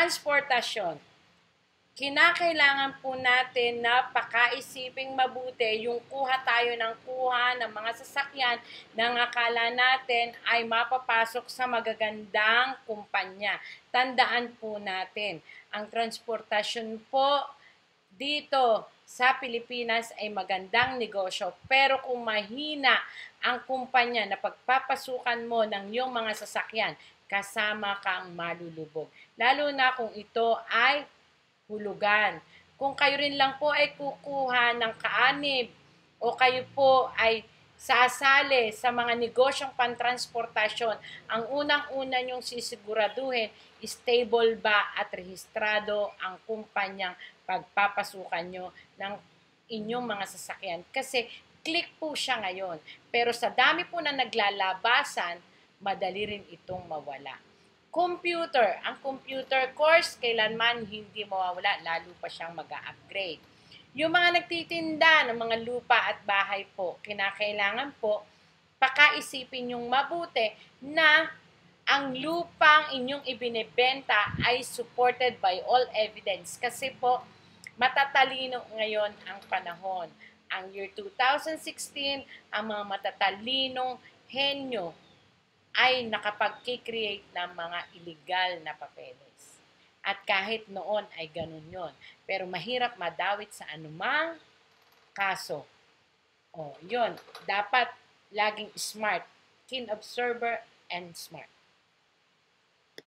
Transportasyon. Kinakailangan po natin na pakaisiping mabuti yung kuha tayo ng kuha ng mga sasakyan na akala natin ay mapapasok sa magagandang kumpanya. Tandaan po natin, ang transportasyon po dito sa Pilipinas ay magandang negosyo. Pero kung mahina ang kumpanya na pagpapasukan mo ng iyong mga sasakyan, kasama kang malulubog. Lalo na kung ito ay hulugan. Kung kayo rin lang po ay kukuha ng kaanib o kayo po ay sasali sa mga negosyong pantransportasyon, ang unang-una nyong sisiguraduhin, stable ba at rehistrado ang kumpanyang pagpapasukan nyo ng inyong mga sasakyan. Kasi click po siya ngayon. Pero sa dami po na naglalabasan, madali rin itong mawala. Computer. Ang computer course, kailanman hindi mawawala, lalo pa siyang mag-upgrade. Yung mga nagtitinda ng mga lupa at bahay po, kinakailangan po, pakaisipin yung mabuti na ang lupang inyong ibinebenta ay supported by all evidence. Kasi po, matatalino ngayon ang panahon. Ang year 2016, ang mga matatalinong henyo ay nakapag-create ng mga illegal na papeles. At kahit noon ay ganun yon. Pero mahirap madawit sa anumang kaso. O, yun. Dapat laging smart. Keen observer and smart.